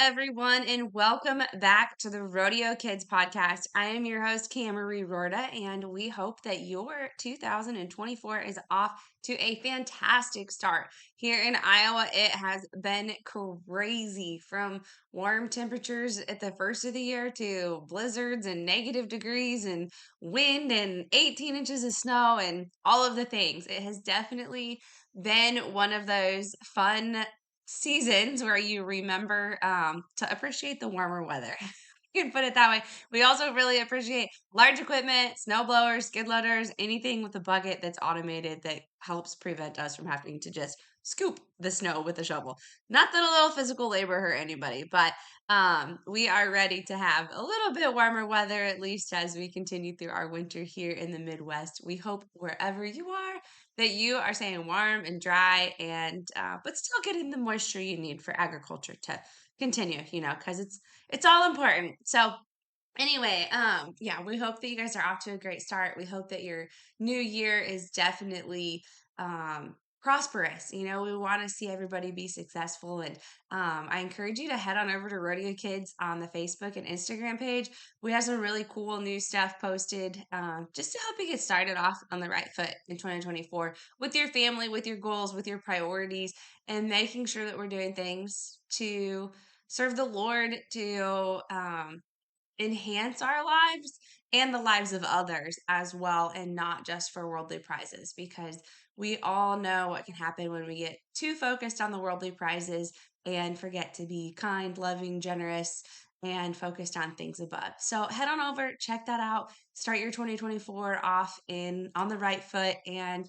everyone, and welcome back to the Rodeo Kids podcast. I am your host, Marie Rorda, and we hope that your 2024 is off to a fantastic start. Here in Iowa, it has been crazy from warm temperatures at the first of the year to blizzards and negative degrees and wind and 18 inches of snow and all of the things. It has definitely been one of those fun seasons where you remember to appreciate the warmer weather. You can put it that way. We also really appreciate large equipment, snow blowers, skid loaders, anything with a bucket that's automated that helps prevent us from having to just scoop the snow with a shovel. Not that a little physical labor hurt anybody, but we are ready to have a little bit warmer weather, at least as we continue through our winter here in the Midwest. We hope wherever you are that you are staying warm and dry and but still getting the moisture you need for agriculture to continue, because it's all important. So anyway, yeah, we hope that you guys are off to a great start. We hope that your new year is definitely prosperous. We want to see everybody be successful. And I encourage you to head on over to Rodeo Kids on the Facebook and Instagram page. We have some really cool new stuff posted just to help you get started off on the right foot in 2024 with your family, with your goals, with your priorities, and making sure that we're doing things to serve the Lord, to enhance our lives and the lives of others as well, and not just for worldly prizes, because we all know what can happen when we get too focused on the worldly prizes and forget to be kind, loving, generous, and focused on things above. So head on over, check that out, start your 2024 off in on the right foot. And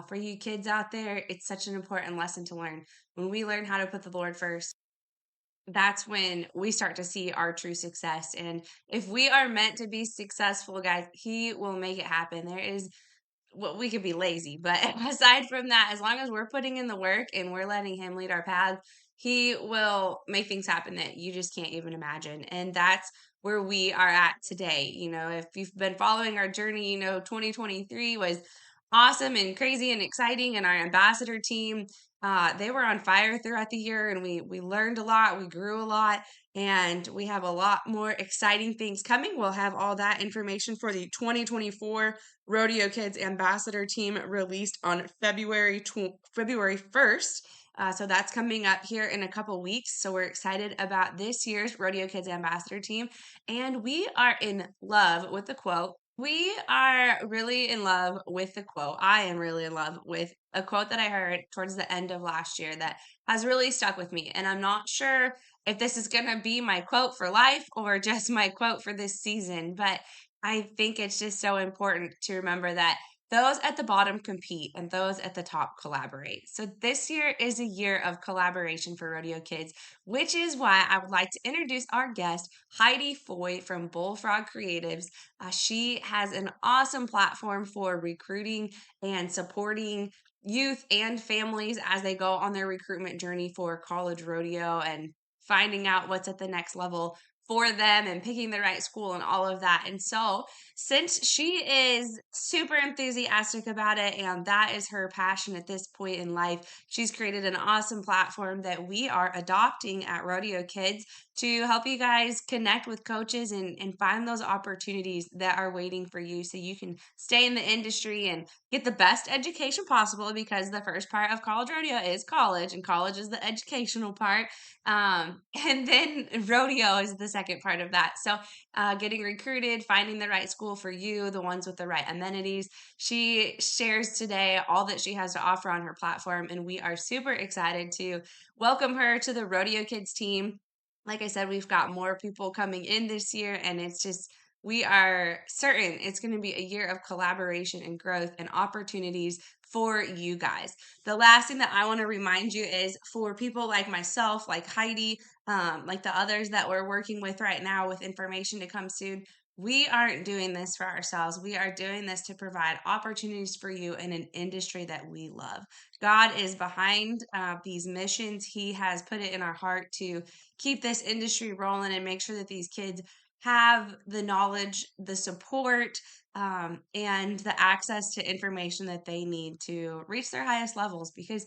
for you kids out there, it's such an important lesson to learn. When we learn how to put the Lord first, that's when we start to see our true success. And if we are meant to be successful, guys, He will make it happen. There is well, we could be lazy, but aside from that, as long as we're putting in the work and we're letting Him lead our path, He will make things happen that you just can't even imagine. And that's where we are at today. If you've been following our journey, 2023 was awesome and crazy and exciting. And our ambassador team, they were on fire throughout the year, and we learned a lot, we grew a lot, and we have a lot more exciting things coming. We'll have all that information for the 2024 Rodeo Kids Ambassador Team released on February 1st. So that's coming up here in a couple weeks. So we're excited about this year's Rodeo Kids Ambassador Team. And we are in love with the quote. We are really in love with the quote. I am really in love with a quote that I heard towards the end of last year that has really stuck with me. And I'm not sure if this is going to be my quote for life or just my quote for this season, but I think it's just so important to remember that those at the bottom compete and those at the top collaborate. So this year is a year of collaboration for Rodeo Kids, which is why I would like to introduce our guest, Heidi Foy from Bullfrog Creatives. She has an awesome platform for recruiting and supporting youth and families as they go on their recruitment journey for college rodeo and finding out what's at the next level for them and picking the right school and all of that. And so, since she is super enthusiastic about it and that is her passion at this point in life, she's created an awesome platform that we are adopting at Rodeo Kids to help you guys connect with coaches and find those opportunities that are waiting for you so you can stay in the industry and get the best education possible, because the first part of college rodeo is college, and college is the educational part. And then rodeo is the second part of that. So getting recruited, finding the right school for you, the ones with the right amenities. She shares today all that she has to offer on her platform, and we are super excited to welcome her to the Rodeo Kids team. Like I said, we've got more people coming in this year, and it's just, we are certain it's going to be a year of collaboration and growth and opportunities for you guys. The last thing that I want to remind you is for people like myself, like Heidi, like the others that we're working with right now with information to come soon, we aren't doing this for ourselves. We are doing this to provide opportunities for you in an industry that we love. God is behind these missions. He has put it in our heart to keep this industry rolling and make sure that these kids have the knowledge, the support, and the access to information that they need to reach their highest levels. Because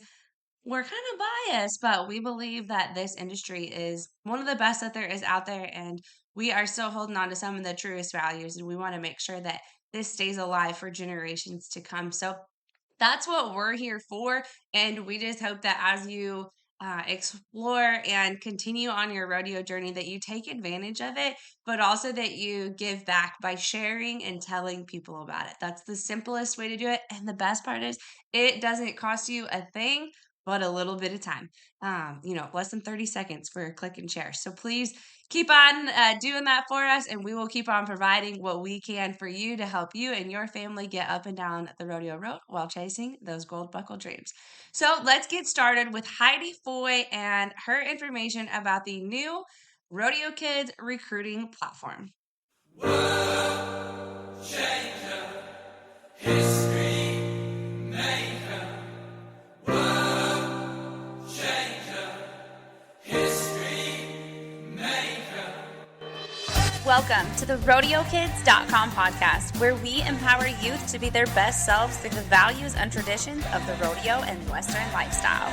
we're kind of biased, but we believe that this industry is one of the best that there is out there, and we are still holding on to some of the truest values, and we want to make sure that this stays alive for generations to come. So that's what we're here for. And we just hope that as you explore and continue on your rodeo journey, that you take advantage of it, but also that you give back by sharing and telling people about it. That's the simplest way to do it. And the best part is, it doesn't cost you a thing but a little bit of time. Less than 30 seconds for a click and share. So please keep on doing that for us, and we will keep on providing what we can for you to help you and your family get up and down the rodeo road while chasing those gold buckle dreams. So let's get started with Heidi Foy and her information about the new Rodeo Kids recruiting platform. World changer, history maker. World changer, history maker. Welcome to the RodeoKids.com podcast, where we empower youth to be their best selves through the values and traditions of the rodeo and Western lifestyle.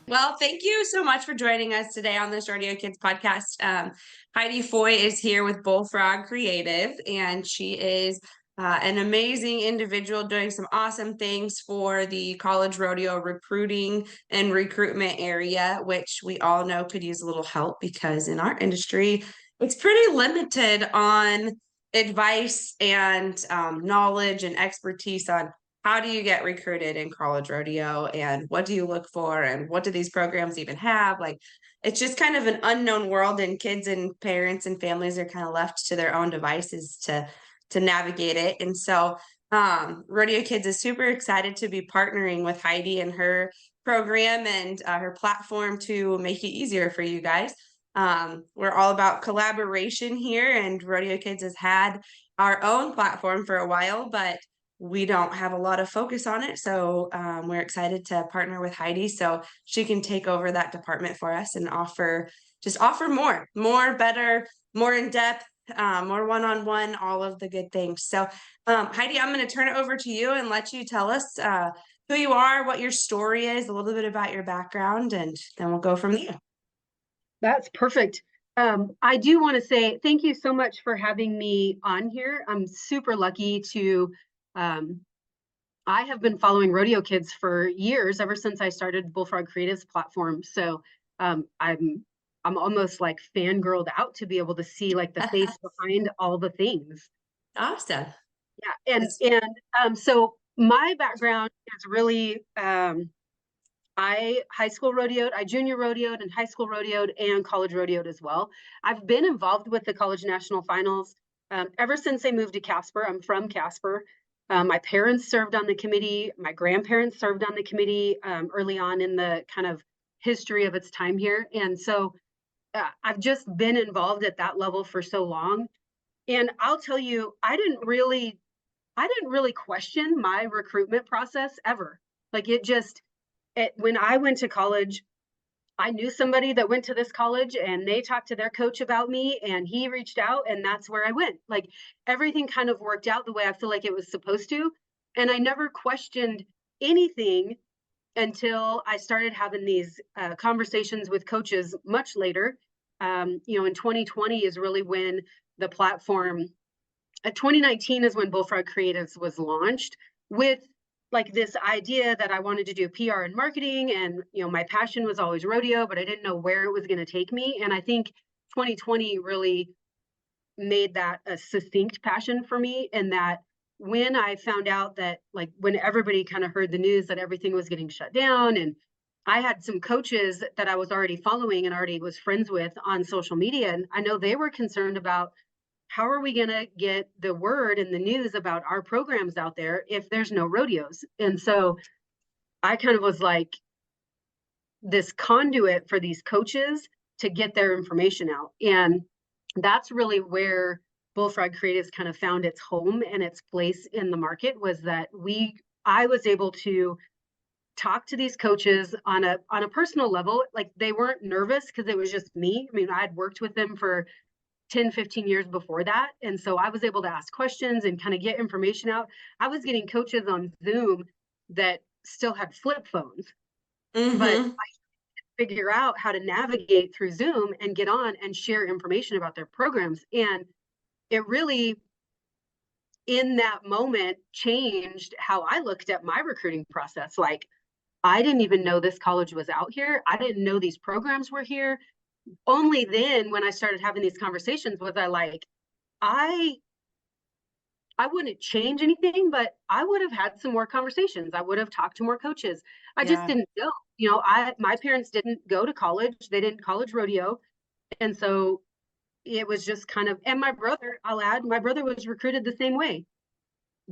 Well, thank you so much for joining us today on this Rodeo Kids podcast. Heidi Foy is here with Bullfrog Creative, and she is an amazing individual doing some awesome things for the college rodeo recruiting and recruitment area, which we all know could use a little help because in our industry, it's pretty limited on advice and knowledge and expertise on how do you get recruited in college rodeo and what do you look for and what do these programs even have? Like, it's just kind of an unknown world, and kids and parents and families are kind of left to their own devices to navigate it. And so Rodeo Kids is super excited to be partnering with Heidi and her program and her platform to make it easier for you guys. We're all about collaboration here, and Rodeo Kids has had our own platform for a while, but we don't have a lot of focus on it. So we're excited to partner with Heidi so she can take over that department for us and offer more, better, more in depth, more one-on-one, all of the good things. So Heidi, I'm going to turn it over to you and let you tell us who you are, what your story is, a little bit about your background, and then we'll go from there. That's perfect. I do want to say thank you so much for having me on here. I'm super lucky to I have been following Rodeo Kids for years, ever since I started Bullfrog Creative's platform. So I'm almost like fangirled out to be able to see like the face behind all the things. Awesome. Yeah, so my background is really I high school rodeoed, I junior rodeoed and high school rodeoed and college rodeoed as well. I've been involved with the college national finals ever since I moved to Casper. I'm from Casper. My parents served on the committee. My grandparents served on the committee early on in the kind of history of its time here. And so I've just been involved at that level for so long. And I'll tell you, I didn't really question my recruitment process ever. Like when I went to college, I knew somebody that went to this college and they talked to their coach about me and he reached out and that's where I went. Like everything kind of worked out the way I feel like it was supposed to. And I never questioned anything until I started having these conversations with coaches much later. In 2020 is really when the platform, 2019 is when Bullfrog Creatives was launched with like this idea that I wanted to do PR and marketing, and my passion was always rodeo, but I didn't know where it was going to take me. And I think 2020 really made that a succinct passion for me. And that when I found out that, like, when everybody kind of heard the news that everything was getting shut down, and I had some coaches that I was already following and already was friends with on social media, and I know they were concerned about how are we going to get the word and the news about our programs out there if there's no rodeos? And so I kind of was like this conduit for these coaches to get their information out. And that's really where Bullfrog Creatives kind of found its home and its place in the market, was that I was able to talk to these coaches on a personal level. Like, they weren't nervous because it was just me. I mean, I'd worked with them for 10, 15 years before that. And so I was able to ask questions and kind of get information out. I was getting coaches on Zoom that still had flip phones, but Mm-hmm. I figure out how to navigate through Zoom and get on and share information about their programs. And it really, in that moment, changed how I looked at my recruiting process. Like, I didn't even know this college was out here. I didn't know these programs were here. Only then, when I started having these conversations, was I like, I I wouldn't change anything, but I would have had some more conversations. I would have talked to more coaches. I just Yeah. didn't know. My parents didn't go to college. They didn't college rodeo. And so it was just kind of, and my brother, I'll add, my brother was recruited the same way.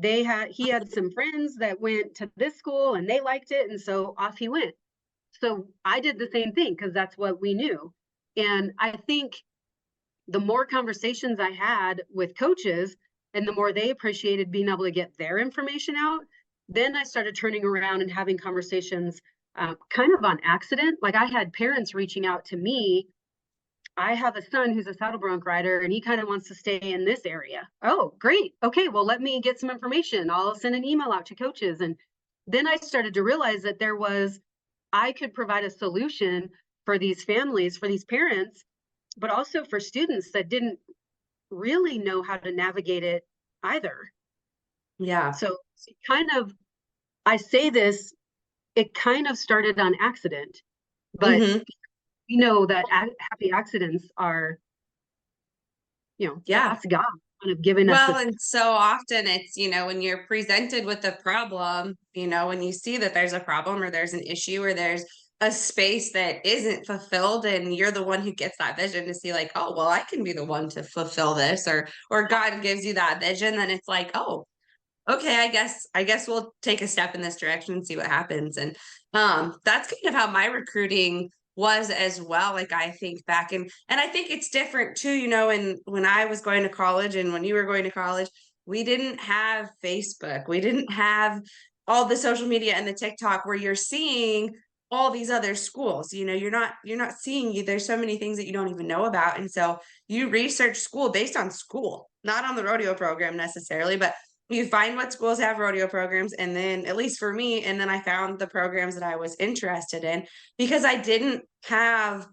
He had some friends that went to this school and they liked it. And so off he went. So I did the same thing because that's what we knew. And I think the more conversations I had with coaches and the more they appreciated being able to get their information out, then I started turning around and having conversations kind of on accident. Like, I had parents reaching out to me. I have a son who's a saddle bronc rider and he kind of wants to stay in this area. Oh, great. Okay, well, let me get some information. I'll send an email out to coaches. And then I started to realize that I could provide a solution for these families, for these parents, but also for students that didn't really know how to navigate it either. Yeah. So kind of, I say this, it kind of started on accident, but Mm-hmm. we know that happy accidents are, Yeah. that's God kind of giving us Well, this. and so often it's, when you're presented with a problem, when you see that there's a problem or there's an issue or there's a space that isn't fulfilled and you're the one who gets that vision to see like, oh, well, I can be the one to fulfill this, or God gives you that vision, then it's like, oh, okay, I guess we'll take a step in this direction and see what happens. And that's kind of how my recruiting was as well. Like, I think back, and I think it's different too, and when I was going to college and when you were going to college, we didn't have Facebook. We didn't have all the social media and the TikTok where you're seeing all these other schools. You're not seeing you. There's so many things that you don't even know about. And so you research school based on school, not on the rodeo program necessarily, but you find what schools have rodeo programs, and then, at least for me, and then I found the programs that I was interested in because I didn't have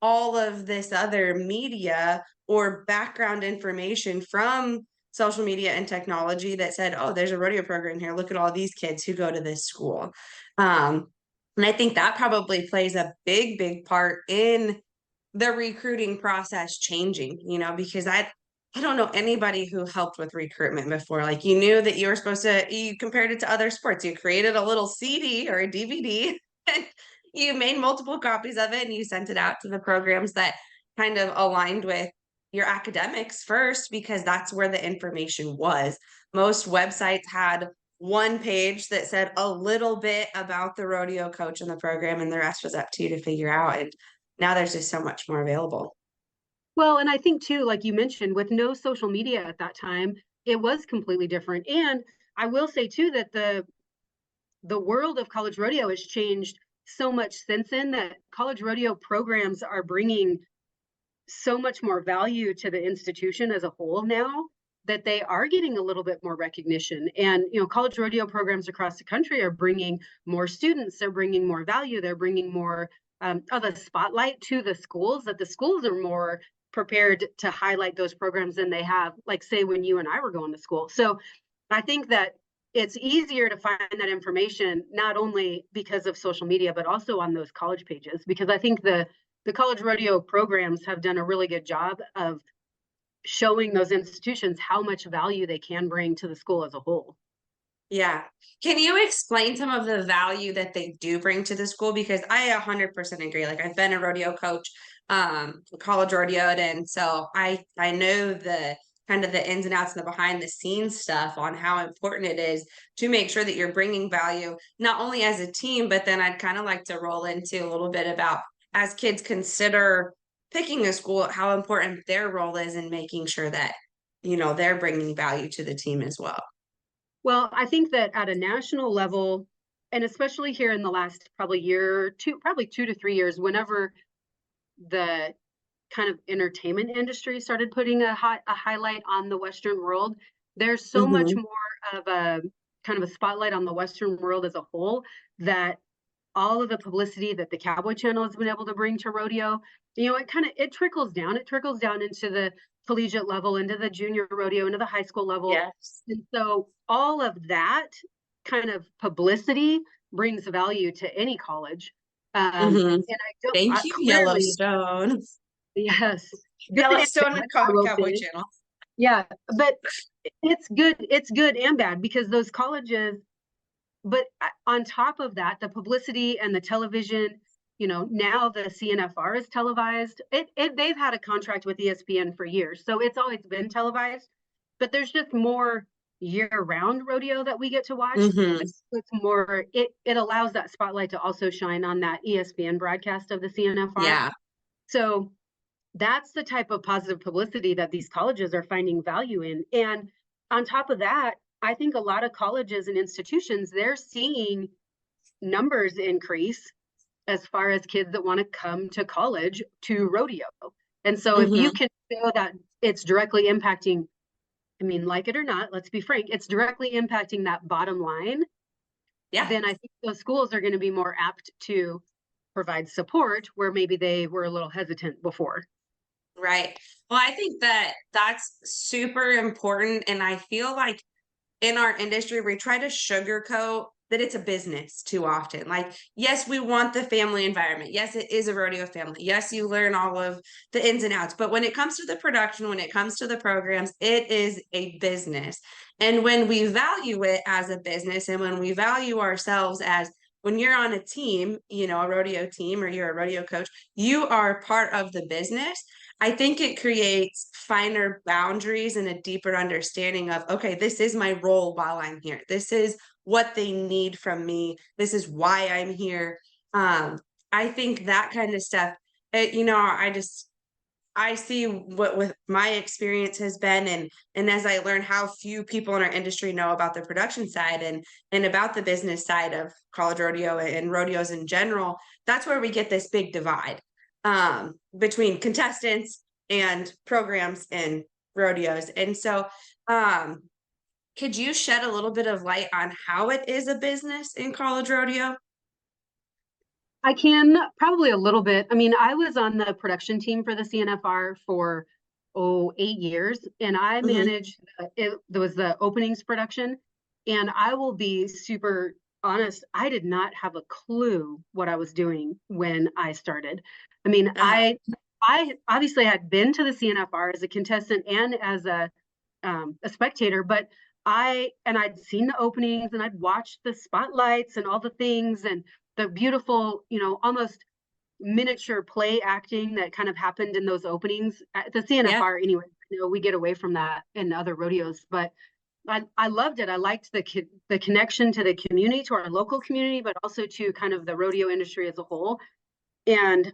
all of this other media or background information from social media and technology that said, oh, there's a rodeo program here, look at all these kids who go to this school. And I think that probably plays a big part in the recruiting process changing, because I don't know anybody who helped with recruitment before. Like, you knew that you compared it to other sports. You created a little CD or a DVD and you made multiple copies of it and you sent it out to the programs that kind of aligned with your academics first, because that's where the information was. Most websites had one page that said a little bit about the rodeo coach and the program, and the rest was up to you to figure out. And now there's just so much more available. Well, and I think too, like you mentioned, with no social media at that time, it was completely different. And I will say too that the world of college rodeo has changed so much since then, that college rodeo programs are bringing so much more value to the institution as a whole now, that they are getting a little bit more recognition. And college rodeo programs across the country are bringing more students, they're bringing more value, they're bringing more of a spotlight to the schools, that the schools are more prepared to highlight those programs than they have, like, say, when you and I were going to school. So I think that it's easier to find that information, not only because of social media, but also on those college pages, because I think the college rodeo programs have done a really good job of showing those institutions how much value they can bring to the school as a whole. Yeah. Can you explain some of the value that they do bring to the school? Because I 100% agree. Like, I've been a rodeo coach, college rodeoed, and so I know the kind of the ins and outs and the behind the scenes stuff on how important it is to make sure that you're bringing value not only as a team, but then I'd kind of like to roll into a little bit about, as kids consider picking a school, how important their role is in making sure that they're bringing value to the team as well. Well, I think that at a national level, and especially here in the last probably year or two, probably 2 to 3 years, whenever the kind of entertainment industry started putting a highlight on the Western world, there's so much Mhm. more of a kind of a spotlight on the Western world as a whole, that all of the publicity that the Cowboy Channel has been able to bring to rodeo, it trickles down. It trickles down into the collegiate level, into the junior rodeo, into the high school level. Yes. And so all of that kind of publicity brings value to any college. And Thank you, clearly, Yellowstone. yes, good and Yellowstone bad, and I will Cowboy say. Channel. Yeah, but it's good and bad, because those colleges, but on top of that, the publicity and the television, now the CNFR is televised. They've had a contract with ESPN for years, so it's always been televised, but there's just more year-round rodeo that we get to watch. It's more, it allows that spotlight to also shine on that ESPN broadcast of the CNFR. Yeah. So that's the type of positive publicity that these colleges are finding value in. And on top of that, I think a lot of colleges and institutions, they're seeing numbers increase as far as kids that want to come to college to rodeo. And so if you can show that it's directly impacting, I mean, like it or not, let's be frank, it's directly impacting that bottom line, then I think those schools are going to be more apt to provide support where maybe they were a little hesitant before. Right. Well, I think that that's super important. And I feel like in our industry, we try to sugarcoat that it's a business too often. Like, yes, we want the family environment. Yes, it is a rodeo family. Yes, you learn all of the ins and outs. But when it comes to the production, when it comes to the programs, it is a business. And when we value it as a business, and when we value ourselves as, when you're on a team, a rodeo team, or you're a rodeo coach, you are part of the business. I think it creates finer boundaries and a deeper understanding of, okay, this is my role while I'm here. This is what they need from me. This is why I'm here. I think that kind of stuff, I see what with my experience has been, and as I learn how few people in our industry know about the production side and about the business side of college rodeo and rodeos in general, that's where we get this big divide between contestants and programs and rodeos. And so could you shed a little bit of light on how it is a business in college rodeo? I can, probably a little bit. I mean, I was on the production team for the CNFR for 8 years, and I managed there was the openings production. And I will be super honest, I did not have a clue what I was doing when I started. I mean, I obviously had been to the CNFR as a contestant and as a spectator, but I'd seen the openings, and I'd watched the spotlights and all the things, and the beautiful, almost miniature play acting that kind of happened in those openings at the CNFR. Anyway, we get away from that in other rodeos, but I loved it. I liked the connection to the community, to our local community, but also to kind of the rodeo industry as a whole. And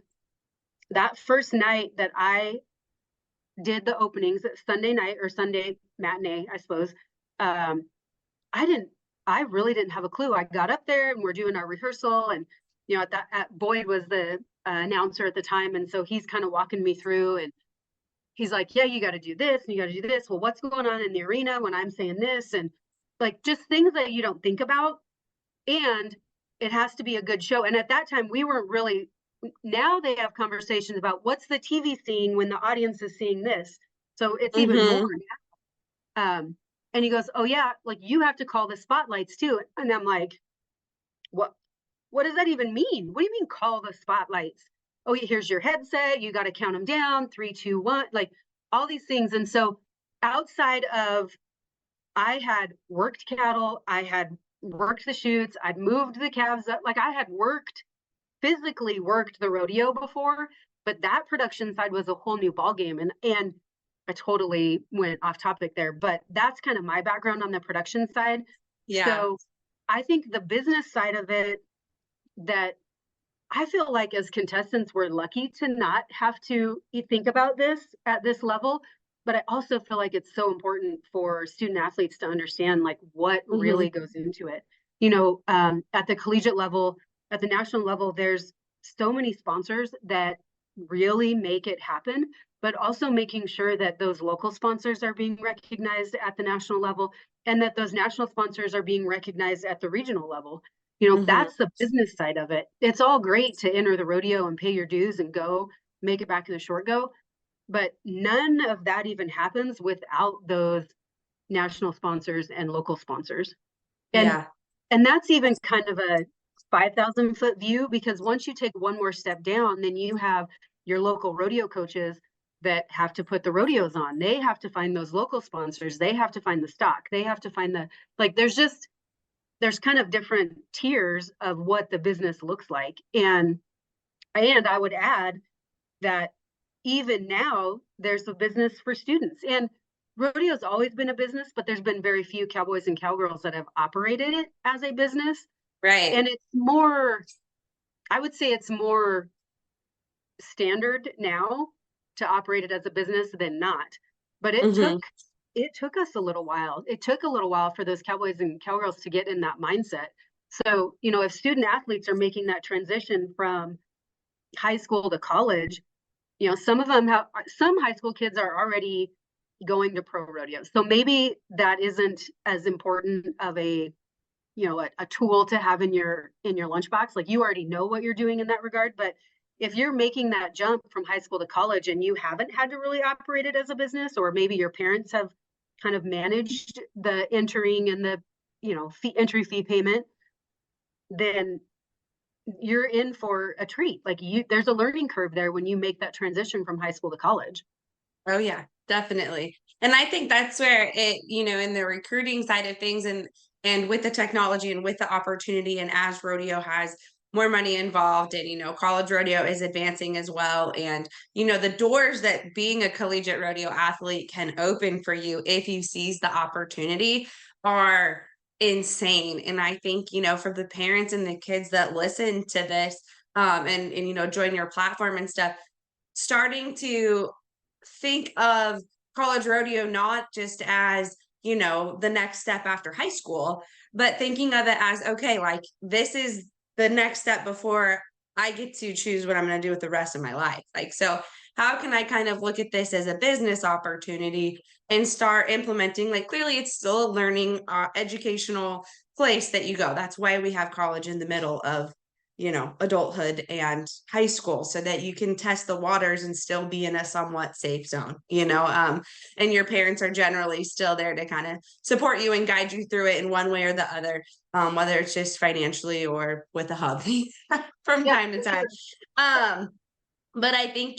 that first night that I did the openings, Sunday night or Sunday matinee, I suppose, I really didn't have a clue. I got up there and we're doing our rehearsal, and Boyd was the announcer at the time, and so he's kind of walking me through, and he's like, yeah, you got to do this and you got to do this. Well, what's going on in the arena when I'm saying this? And like, just things that you don't think about. And it has to be a good show. And at that time, we weren't really, now they have conversations about what's the TV seeing when the audience is seeing this. So it's even more now. And he goes, oh yeah, like you have to call the spotlights too. And I'm like, what does that even mean? What do you mean call the spotlights? Oh, here's your headset. You got to count them down. 3, 2, 1, like all these things. And so outside of, I had worked cattle, I had worked the chutes, I'd moved the calves up, like I had physically worked the rodeo before, but that production side was a whole new ballgame. And I totally went off topic there, but that's kind of my background on the production side. Yeah. So I think the business side of it, that I feel like as contestants, we're lucky to not have to think about this at this level. But I also feel like it's so important for student athletes to understand like what really goes into it. At the collegiate level, at the national level, there's so many sponsors that really make it happen. but also making sure that those local sponsors are being recognized at the national level, and that those national sponsors are being recognized at the regional level. Mm-hmm. That's the business side of it. It's all great to enter the rodeo and pay your dues and go make it back in the short go, but none of that even happens without those national sponsors and local sponsors. And Yeah. and that's even kind of a 5,000-foot view, because once you take one more step down, then you have your local rodeo coaches that have to put the rodeos on. They have to find those local sponsors. They have to find the stock. They have to find there's kind of different tiers of what the business looks like. And I would add that even now there's a business for students. And rodeo's always been a business, but there's been very few cowboys and cowgirls that have operated it as a business. Right. And it's more, I would say it's more standard now to operate it as a business than not. But Mm-hmm. it took us a little while. It took a little while for those cowboys and cowgirls to get in that mindset. So, if student athletes are making that transition from high school to college, some of them some high school kids are already going to pro rodeo. So maybe that isn't as important of a tool to have in your lunchbox. Like, you already know what you're doing in that regard. But if you're making that jump from high school to college and you haven't had to really operate it as a business, or maybe your parents have kind of managed the entering and the entry fee payment, then you're in for a treat. Like, there's a learning curve there when you make that transition from high school to college. Oh yeah, definitely. And I think that's where it, in the recruiting side of things, and with the technology and with the opportunity, and as rodeo has more money involved, and college rodeo is advancing as well, and the doors that being a collegiate rodeo athlete can open for you if you seize the opportunity are insane. And I think, for the parents and the kids that listen to this, and join your platform and stuff, starting to think of college rodeo not just as the next step after high school, but thinking of it as, okay, like, this is the next step before I get to choose what I'm going to do with the rest of my life. Like, so how can I kind of look at this as a business opportunity and start implementing? Like, clearly it's still a learning educational place that you go. That's why we have college in the middle of adulthood and high school, so that you can test the waters and still be in a somewhat safe zone, and your parents are generally still there to kind of support you and guide you through it in one way or the other, whether it's just financially or with a hug from Yeah, time to time. But I think,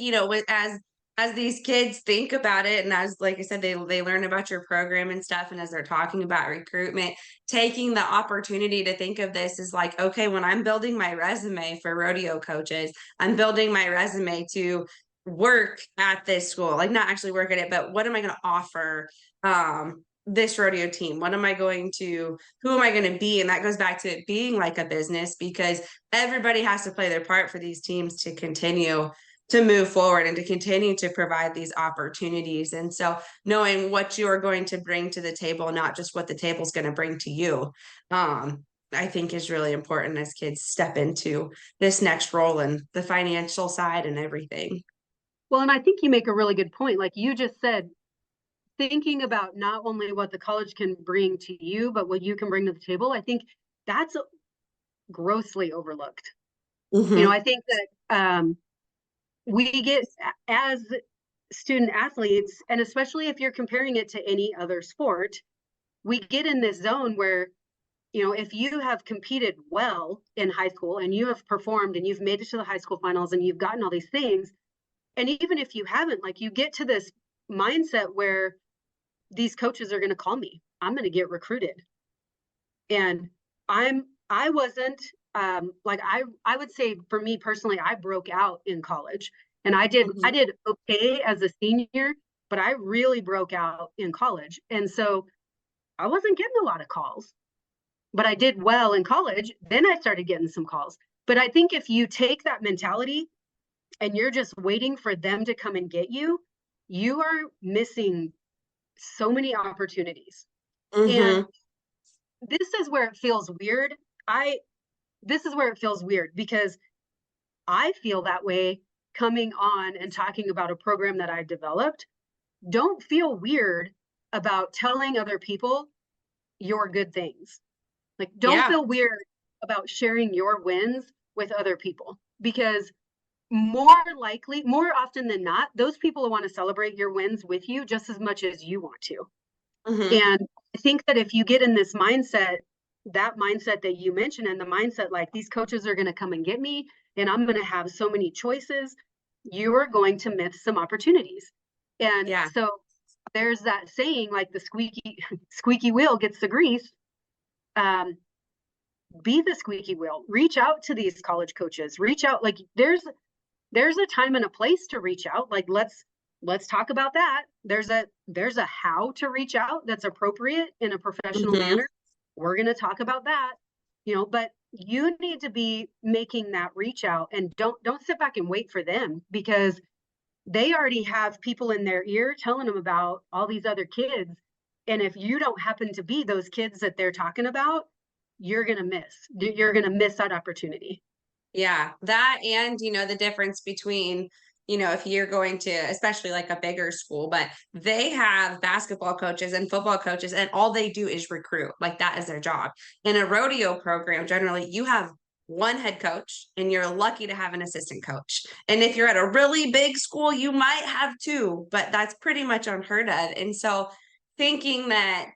as these kids think about it, and as, like I said, they learn about your program and stuff, and as they're talking about recruitment, taking the opportunity to think of this as like, okay, when I'm building my resume for rodeo coaches, I'm building my resume to work at this school, like, not actually work at it, but what am I going to offer this rodeo team? Who am I going to be? And that goes back to it being like a business, because everybody has to play their part for these teams to continue to move forward and to continue to provide these opportunities. And so knowing what you are going to bring to the table, not just what the table's going to bring to you, I think is really important as kids step into this next role and the financial side and everything. Well, and I think you make a really good point. Like you just said, thinking about not only what the college can bring to you, but what you can bring to the table, I think that's grossly overlooked. Mm-hmm. I think that we get, as student athletes, and especially if you're comparing it to any other sport, we get in this zone where, if you have competed well in high school and you have performed and you've made it to the high school finals and you've gotten all these things, and even if you haven't, like, you get to this mindset where these coaches are going to call me, I'm going to get recruited. And I wasn't, like, I would say for me personally, I broke out in college, and I did okay as a senior, but I really broke out in college. And so I wasn't getting a lot of calls, but I did well in college. Then I started getting some calls. But I think if you take that mentality and you're just waiting for them to come and get you, you are missing so many opportunities. Mm-hmm. And this is where it feels weird. This is where it feels weird because I feel that way coming on and talking about a program that I developed, don't feel weird about telling other people your good things. Like, don't Yeah. feel weird about sharing your wins with other people, because more often than not, those people want to celebrate your wins with you just as much as you want to. Mm-hmm. And I think that if you get in this mindset, that mindset that you mentioned, and the mindset like these coaches are going to come and get me, and I'm going to have so many choices, you are going to miss some opportunities. And Yeah. so there's that saying, like the squeaky wheel gets the grease. Be the squeaky wheel. Reach out to these college coaches. Reach out. Like there's a time and a place to reach out. Like let's talk about that. There's a how to reach out that's appropriate in a professional Mm-hmm. manner. We're going to talk about that, but you need to be making that reach out, and don't sit back and wait for them, because they already have people in their ear telling them about all these other kids. And if you don't happen to be those kids that they're talking about, you're going to miss that opportunity. Yeah, that, and the difference between, if you're going to, especially like a bigger school, but they have basketball coaches and football coaches, and all they do is recruit. Like that is their job. In a rodeo program, generally you have one head coach and you're lucky to have an assistant coach. And if you're at a really big school, you might have two, but that's pretty much unheard of. And so thinking that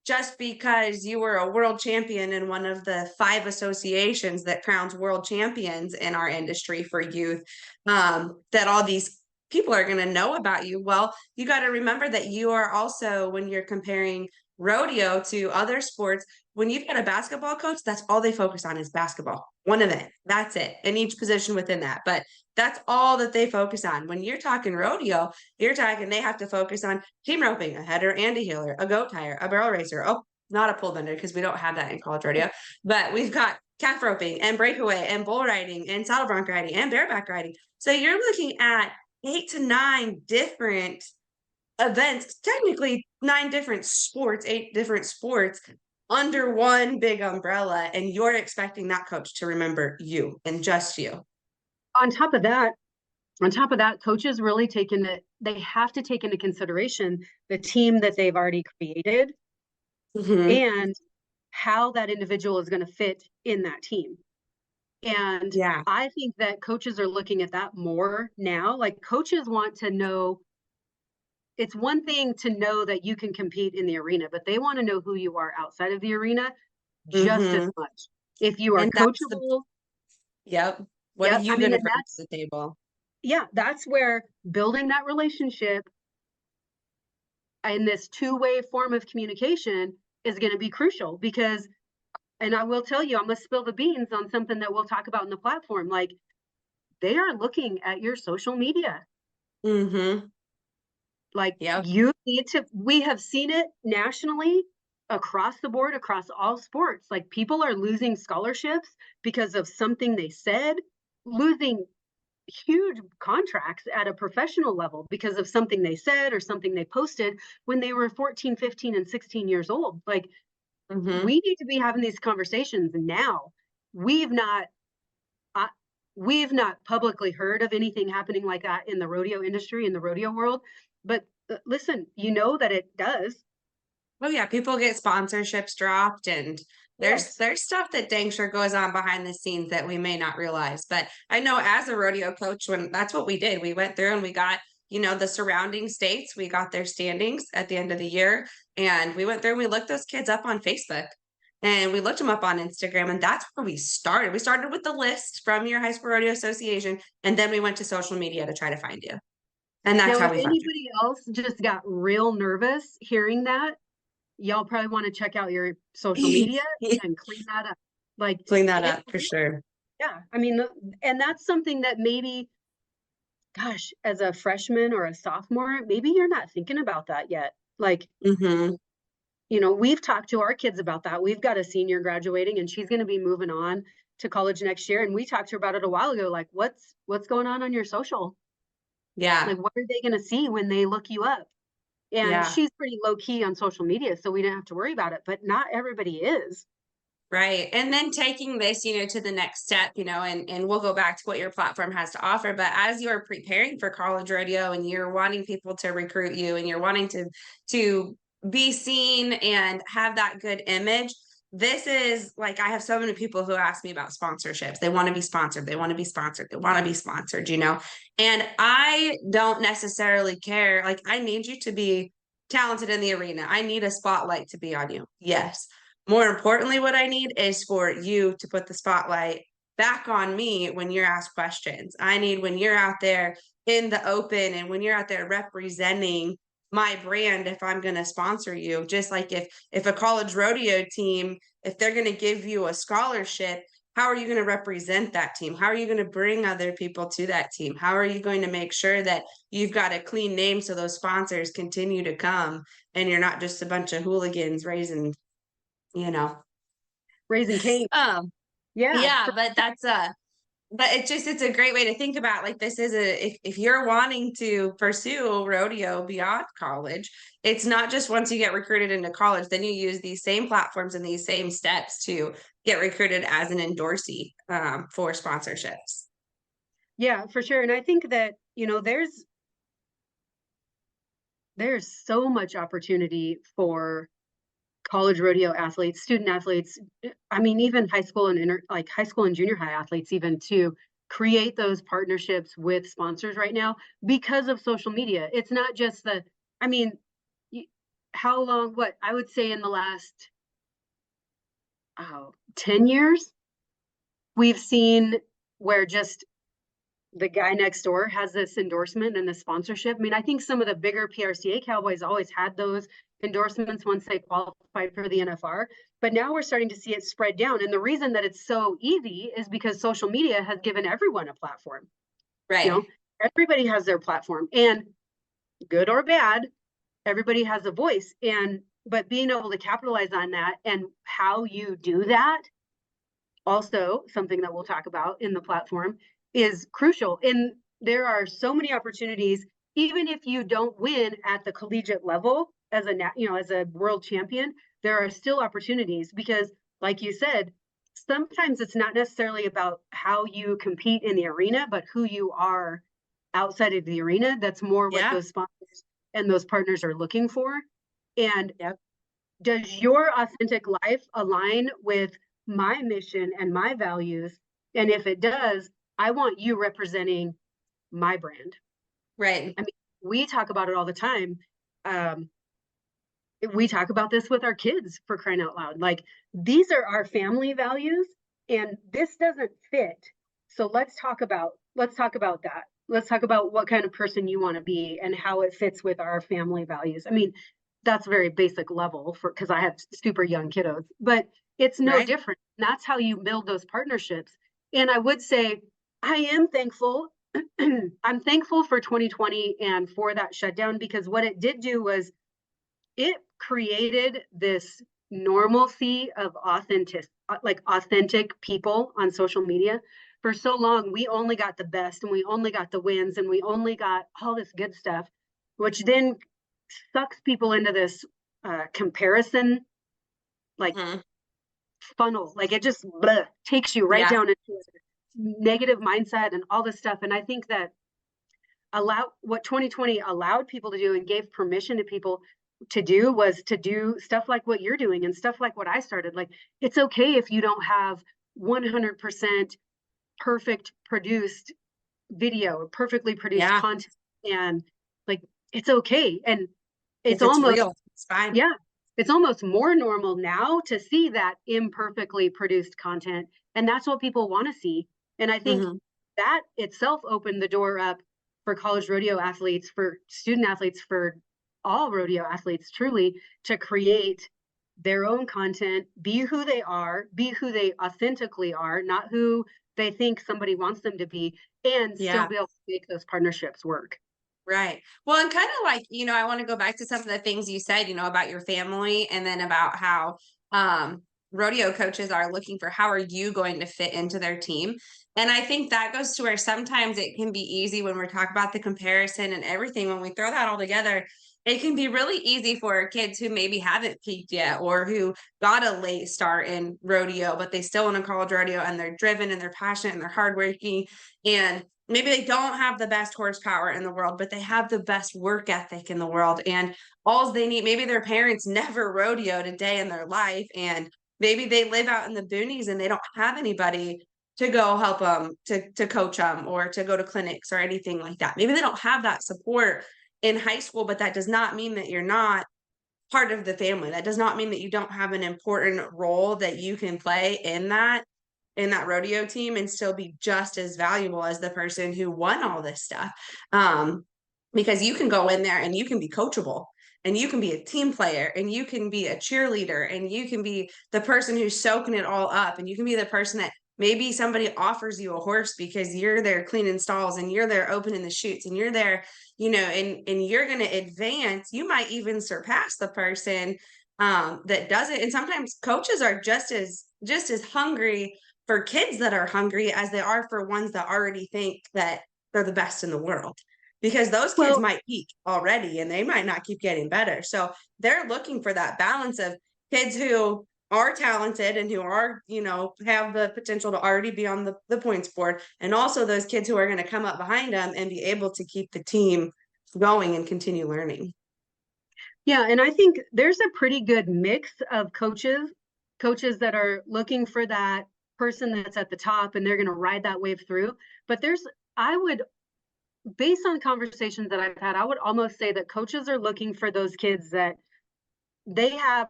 just because you were a world champion in one of the 5 associations that crowns world champions in our industry for youth, that all these people are going to know about you. Well, you got to remember that you are also, when you're comparing rodeo to other sports, when you've got a basketball coach, that's all they focus on is basketball, one event. That's it, in each position within that. But that's all that they focus on. When you're talking rodeo, you're talking they have to focus on team roping, a header and a heeler, a goat tire, a barrel racer. Oh, not a pole bender because we don't have that in college rodeo, but we've got calf roping and breakaway and bull riding and saddle bronc riding and bareback riding. So you're looking at 8 to 9 different events, technically 9 different sports, 8 different sports under one big umbrella, and you're expecting that coach to remember you and just you. On top of that, coaches really they have to take into consideration the team that they've already created, Mm-hmm. and how that individual is going to fit in that team. And Yeah. I think that coaches are looking at that more now. Like coaches want to know, it's one thing to know that you can compete in the arena, but they want to know who you are outside of the arena just as much. If you are And that's the, coachable. yep. What are Yep. you going to bring to the table? Yeah, that's where building that relationship in this two-way form of communication is going to be crucial, because, and I will tell you, I'm going to spill the beans on something that we'll talk about in the platform. Like they are looking at your social media. Mm-hmm. Like Yep. we have seen it nationally across the board, across all sports. Like people are losing scholarships because of something they said, losing huge contracts at a professional level because of something they said or something they posted when they were 14, 15, and 16 years old. Like we need to be having these conversations now. We've not publicly heard of anything happening like that in the rodeo industry, in the rodeo world. But listen, that it does. Oh yeah, people get sponsorships dropped, and there's stuff that dang sure goes on behind the scenes that we may not realize. But I know as a rodeo coach, when that's what we did, we went through and we got, the surrounding states, we got their standings at the end of the year, and we went through and we looked those kids up on Facebook. And we looked them up on Instagram, and that's where we started. We started with the list from your high school rodeo association, and then we went to social media to try to find you. And that's Now, how if we found you. anybody else just got real nervous hearing that, y'all probably want to check out your social media and clean that up. Like Clean that up for sure. Yeah, I mean, and that's something that maybe, gosh, as a freshman or a sophomore, maybe you're not thinking about that yet. Like, we've talked to our kids about that. We've got a senior graduating, and she's going to be moving on to college next year. And we talked to her about it a while ago. Like, what's going on your social? Yeah. Like, what are they going to see when they look you up? And she's pretty low key on social media, so we didn't have to worry about it. But not everybody is. Right. And then taking this, to the next step, and we'll go back to what your platform has to offer. But as you're preparing for college rodeo and you're wanting people to recruit you and you're wanting to be seen and have that good image, this is like I have so many people who ask me about sponsorships. They want to be sponsored. They want to be sponsored. They want to be sponsored. And I don't necessarily care. Like I need you to be talented in the arena. I need a spotlight to be on you. Yes. More importantly, what I need is for you to put the spotlight back on me when you're asked questions. I need when you're out there in the open and when you're out there representing my brand if I'm going to sponsor you. Just like if a college rodeo team, if they're going to give you a scholarship, how are you going to represent that team? How are you going to bring other people to that team? How are you going to make sure that you've got a clean name so those sponsors continue to come and you're not just a bunch of hooligans you know. Raising Cain. Yeah. Yeah, but but it's a great way to think about like this is if you're wanting to pursue rodeo beyond college, it's not just once you get recruited into college, then you use these same platforms and these same steps to get recruited as an endorsee for sponsorships. Yeah, for sure. And I think that, there's so much opportunity for college rodeo athletes, student athletes. I mean, even high school and high school and junior high athletes, even to create those partnerships with sponsors right now because of social media. It's not just I mean, how long, what I would say in the last 10 years, we've seen where just the guy next door has this endorsement and the sponsorship. I mean, I think some of the bigger PRCA cowboys always had those endorsements once they qualified for the NFR, but now we're starting to see it spread down. And the reason that it's so easy is because social media has given everyone a platform. Right. Everybody has their platform, and good or bad, everybody has a voice. But being able to capitalize on that and how you do that, also something that we'll talk about in the platform, is crucial. And there are so many opportunities, even if you don't win at the collegiate level as a world champion, there are still opportunities because, like you said, sometimes it's not necessarily about how you compete in the arena, but who you are outside of the arena. That's more what those sponsors and those partners are looking for. And does your authentic life align with my mission and my values? And if it does, I want you representing my brand. Right. I mean, we talk about it all the time. We talk about this with our kids, for crying out loud. Like, these are our family values and this doesn't fit. So let's talk about that. Let's talk about what kind of person you want to be and how it fits with our family values. I mean, that's very basic level because I have super young kiddos, but it's no different. That's how you build those partnerships. And I would say I am thankful. I'm thankful for 2020 and for that shutdown, because what it did do was it created this normalcy of authentic people on social media. For so long, we only got the best and we only got the wins and we only got all this good stuff, which then sucks people into this comparison funnel. Like, it just takes you right down into a negative mindset and all this stuff. And I think that what 2020 allowed people to do and gave permission to people to do was to do stuff like what you're doing and stuff like what I started. Like, it's okay if you don't have 100% perfect produced video or perfectly produced content, and like, it's okay. And it's almost real. It's fine. Yeah. It's almost more normal now to see that imperfectly produced content. And that's what people want to see. And I think that itself opened the door up for college rodeo athletes, for student athletes, for all rodeo athletes, truly, to create their own content, be who they are, be who they authentically are, not who they think somebody wants them to be, and still be able to make those partnerships work. Right. Well, and kind of like, I want to go back to some of the things you said, about your family, and then about how rodeo coaches are looking for how are you going to fit into their team. And I think that goes to where sometimes it can be easy when we're talking about the comparison and everything, when we throw that all together, it can be really easy for kids who maybe haven't peaked yet or who got a late start in rodeo, but they still want to college rodeo and they're driven and they're passionate and they're hardworking. And maybe they don't have the best horsepower in the world, but they have the best work ethic in the world. And all they need, maybe their parents never rodeoed a day in their life. And maybe they live out in the boonies and they don't have anybody to go help them, to coach them or to go to clinics or anything like that. Maybe they don't have that support in high school, but that does not mean that you're not part of the family. That does not mean that you don't have an important role that you can play in that rodeo team and still be just as valuable as the person who won all this stuff. Because you can go in there and you can be coachable and you can be a team player and you can be a cheerleader and you can be the person who's soaking it all up and you can be the person that maybe somebody offers you a horse because you're there cleaning stalls and you're there opening the chutes and you're there, and you're going to advance. You might even surpass the person that does it. And sometimes coaches are just as hungry for kids that are hungry as they are for ones that already think that they're the best in the world, because those kids Well, might peak already and they might not keep getting better. So they're looking for that balance of kids who are talented and who are, have the potential to already be on the points board, and also those kids who are going to come up behind them and be able to keep the team going and continue learning. yeah, and I think there's a pretty good mix of coaches that are looking for that person that's at the top and they're going to ride that wave through. But based on conversations that I've had, I would almost say that coaches are looking for those kids that they have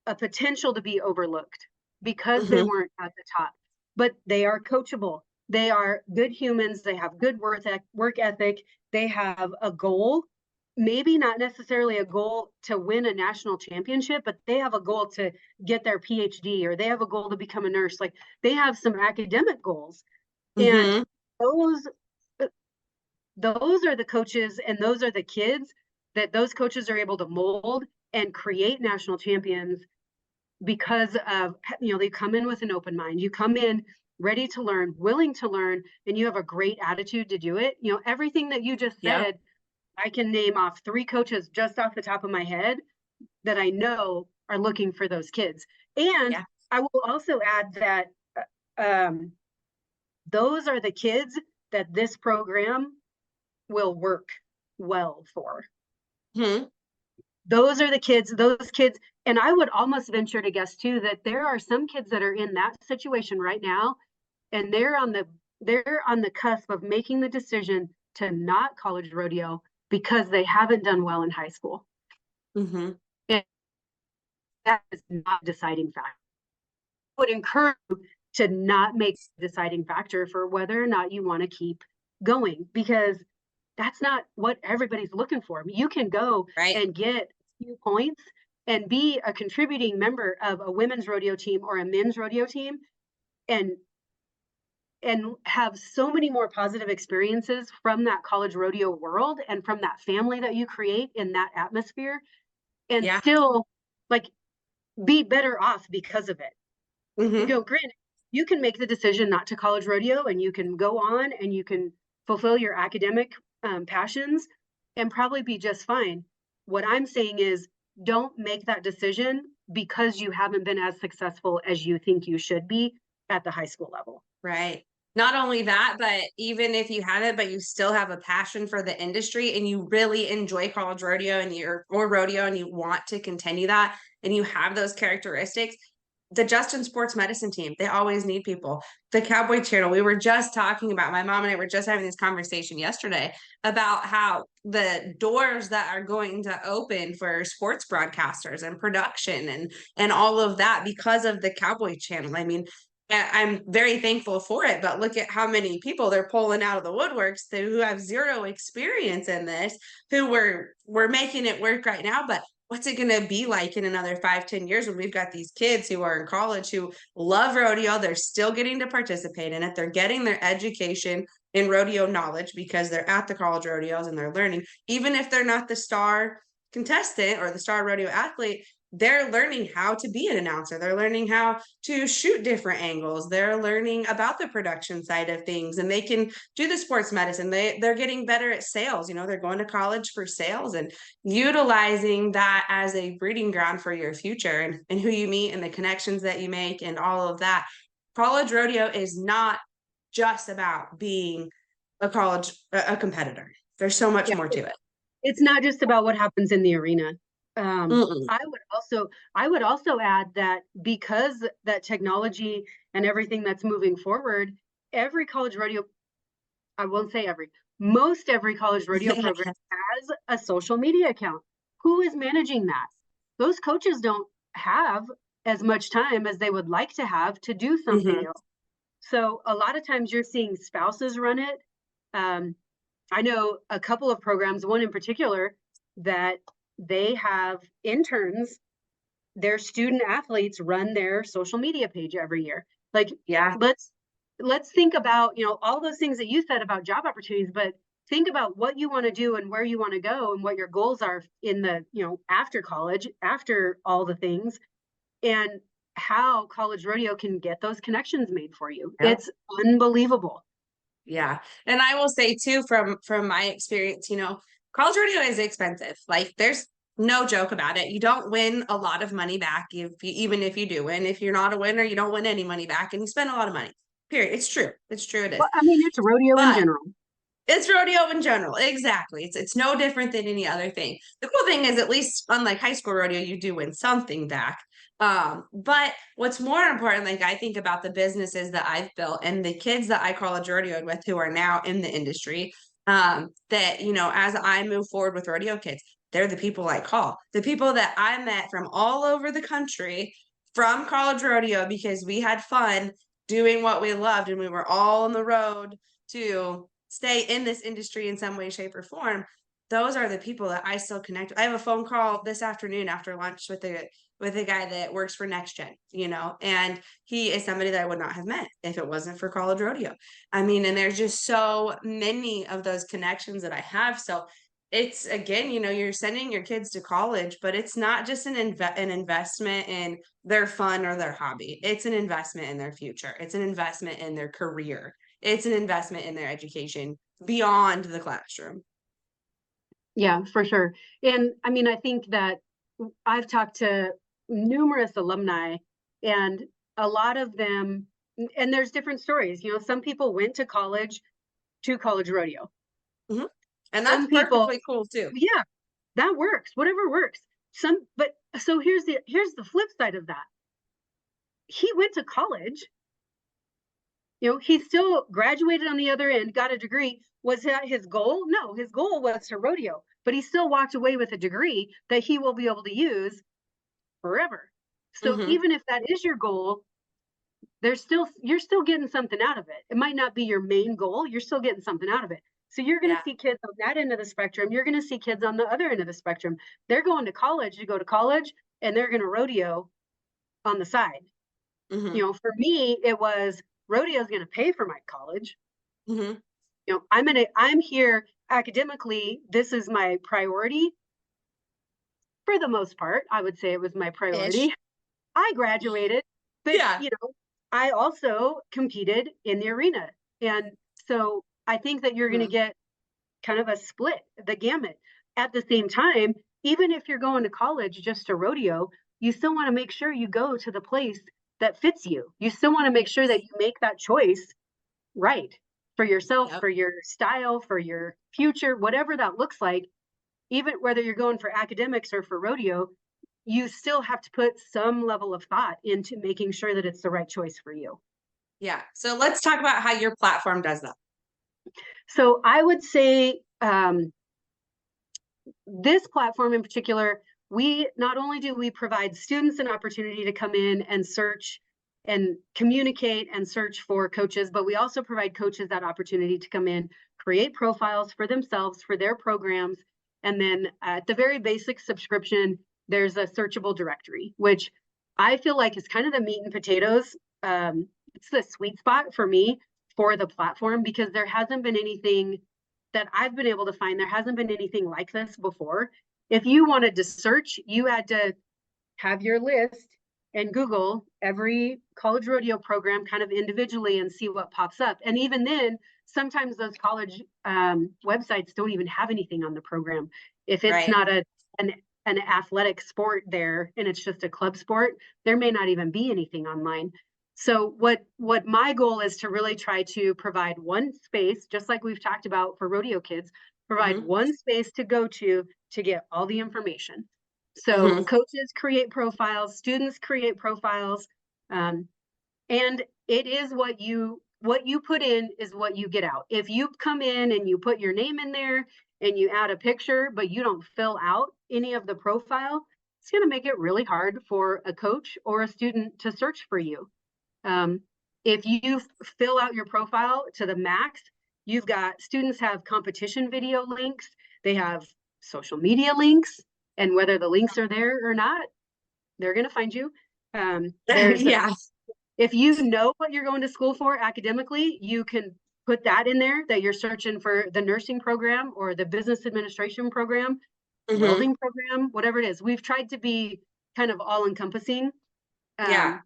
a potential to be overlooked because they weren't at the top, but they are coachable. They are good humans. They have good work ethic. They have a goal, maybe not necessarily a goal to win a national championship, but they have a goal to get their PhD, or they have a goal to become a nurse. Like, they have some academic goals. And those are the coaches and those are the kids that those coaches are able to mold and create national champions because of, they come in with an open mind. You come in ready to learn, willing to learn, and you have a great attitude to do it. Everything that you just said, I can name off 3 coaches just off the top of my head that I know are looking for those kids. And I will also add that those are the kids that this program will work well for. Those are those kids. And I would almost venture to guess too, that there are some kids that are in that situation right now, and they're on the cusp of making the decision to not college rodeo because they haven't done well in high school. And that is not a deciding factor. I would encourage you to not make a deciding factor for whether or not you want to keep going, because that's not what everybody's looking for. You can go and get a few points and be a contributing member of a women's rodeo team or a men's rodeo team and have so many more positive experiences from that college rodeo world and from that family that you create in that atmosphere, and still be better off because of it. Granted, you can make the decision not to college rodeo and you can go on and you can fulfill your academic passions and probably be just fine. What I'm saying is, don't make that decision because you haven't been as successful as you think you should be at the high school level. Right. Not only that, but even if you haven't, but you still have a passion for the industry and you really enjoy college rodeo or rodeo and you want to continue that and you have those characteristics, the Justin Sports Medicine team, they always need people. The Cowboy Channel, we were just talking about, my mom and I were just having this conversation yesterday about how the doors that are going to open for sports broadcasters and production and all of that because of the Cowboy Channel. I mean, I'm very thankful for it, but look at how many people they're pulling out of the woodworks who have zero experience in this, who we're making it work right now. But what's it going to be like in another 5-10 years when we've got these kids who are in college who love rodeo? They're still getting to participate in it. They're getting their education in rodeo knowledge because they're at the college rodeos and they're learning, even if they're not the star contestant or the star rodeo athlete. they're learning how to be an announcer. They're learning how to shoot different angles. They're learning about the production side of things, and they can do the sports medicine. They're getting better at sales. They're going to college for sales and utilizing that as a breeding ground for your future, and who you meet and the connections that you make and all of that. College rodeo is not just about being a competitor. There's so much Yeah, more to it. it's not just about what happens in the arena. Mm-mm. I would also add that because that technology and everything that's moving forward, every college rodeo, I won't say most every college rodeo program has a social media account. Who is managing that? Those coaches don't have as much time as they would like to have to do something Mm-hmm. else. So a lot of times you're seeing spouses run it. I know a couple of programs, one in particular, that they have interns, their student athletes run their social media page every year. Like, Yeah. let's think about, all those things that you said about job opportunities, but think about what you want to do and where you want to go and what your goals are in the, after college, after all the things, and how college rodeo can get those connections made for you. Yep. It's unbelievable. Yeah. And I will say too, from my experience, college rodeo is expensive. Like, there's no joke about it. You don't win a lot of money back even if you do win. If you're not a winner, you don't win any money back, and you spend a lot of money. Period. It's true. It's true. It is. Well, I mean, it's rodeo in But general. it's rodeo in general. Exactly. It's no different than any other thing. The cool thing is, at least unlike high school rodeo, you do win something back. But what's more important, like, I think about the businesses that I've built and the kids that I college rodeoed with who are now in the industry, that, as I move forward with RodeoKids, they're the people I call. The people that I met from all over the country from college rodeo, because we had fun doing what we loved and we were all on the road to stay in this industry in some way, shape, or form. Those are the people that I still connect with. I have a phone call this afternoon after lunch with a guy that works for Next Gen, and he is somebody that I would not have met if it wasn't for college rodeo. I mean, and there's just so many of those connections that I have. So it's, again, you're sending your kids to college, but it's not just an investment in their fun or their hobby. It's an investment in their future. It's an investment in their career. It's an investment in their education beyond the classroom. Yeah, for sure. And I mean, I think that I've talked to numerous alumni, and a lot of them, and there's different stories. Some people went to college rodeo. Mm-hmm. And Some that's people, perfectly cool too. yeah, that works, whatever works. But so here's the flip side of that. He went to college, he still graduated on the other end, got a degree. Was that his goal? No, his goal was to rodeo, but he still walked away with a degree that he will be able to use forever. So Mm-hmm. even if that is your goal, you're still getting something out of it. It might not be your main goal, you're still getting something out of it. So you're going to see kids on that end of the spectrum. You're going to see kids on the other end of the spectrum. They're going to college to go to college, and they're going to rodeo on the side. Mm-hmm. For me, it was rodeo is going to pay for my college. Mm-hmm. I'm here academically. This is my priority. For the most part, I would say it was my priority. Ish. I graduated, but Yeah. I also competed in the arena. And so I think that you're going to get kind of a split, the gamut. At the same time, even if you're going to college just to rodeo, you still want to make sure you go to the place that fits you. You still want to make sure that you make that choice right for yourself, Yep. for your style, for your future, whatever that looks like. Even whether you're going for academics or for rodeo, you still have to put some level of thought into making sure that it's the right choice for you. Yeah. So let's talk about how your platform does that. So I would say this platform in particular, we not only do we provide students an opportunity to come in and search and communicate and search for coaches, but we also provide coaches that opportunity to come in, create profiles for themselves, for their programs, and then at the very basic subscription, there's a searchable directory, which I feel like is kind of the meat and potatoes. It's the sweet spot for me for the platform, because there hasn't been anything that I've been able to find. There hasn't been anything like this before. If you wanted to search, you had to have your list and Google every college rodeo program kind of individually and see what pops up. And even then, sometimes those college websites don't even have anything on the program. If it's Right. not an athletic sport there and it's just a club sport, there may not even be anything online. So what my goal is to really try to provide one space, just like we've talked about for RodeoKids, provide Mhm. one space to go to get all the information. So Mhm. coaches create profiles, students create profiles, and it is what you put in is what you get out. If you come in and you put your name in there and you add a picture, but you don't fill out any of the profile, it's going to make it really hard for a coach or a student to search for you. Um, if you fill out your profile to the max, you've got students have competition video links, they have social media links, and whether the links are there or not, they're going to find you. There's Yeah. if you know what you're going to school for academically, you can put that in there that you're searching for the nursing program or the business administration program, Mhm. welding program, whatever it is. We've tried to be kind of all encompassing. Yeah. Um,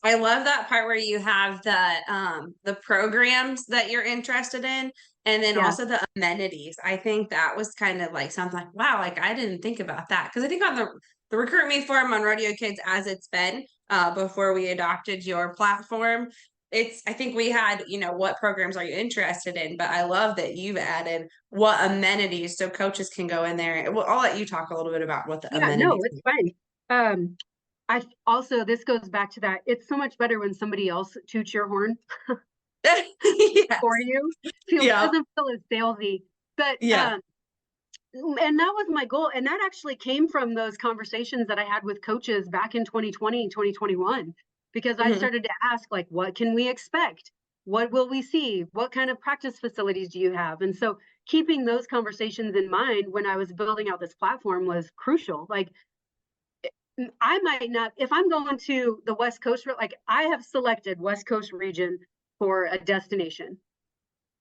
I love that part where you have the programs that you're interested in, and then yeah, also the amenities. I think that was kind of like something like, wow, like I didn't think about that. Because I think on the Recruit Me forum on Rodeo Kids as it's been before we adopted your platform, it's I think we had, what programs are you interested in? But I love that you've added what amenities so coaches can go in there. Well, I'll let you talk a little bit about what the yeah, no, amenities. it's fine. I also, this goes back to that. It's so much better when somebody else toots your horn for Yes. you. Yeah. Doesn't feel as salesy. But Yeah. and that was my goal. And that actually came from those conversations that I had with coaches back in 2020 and 2021, because I Mhm. started to ask, like, what can we expect? What will we see? What kind of practice facilities do you have? And so keeping those conversations in mind when I was building out this platform was crucial. Like, I might not, if I'm going to the West Coast, like I have selected West Coast region for a destination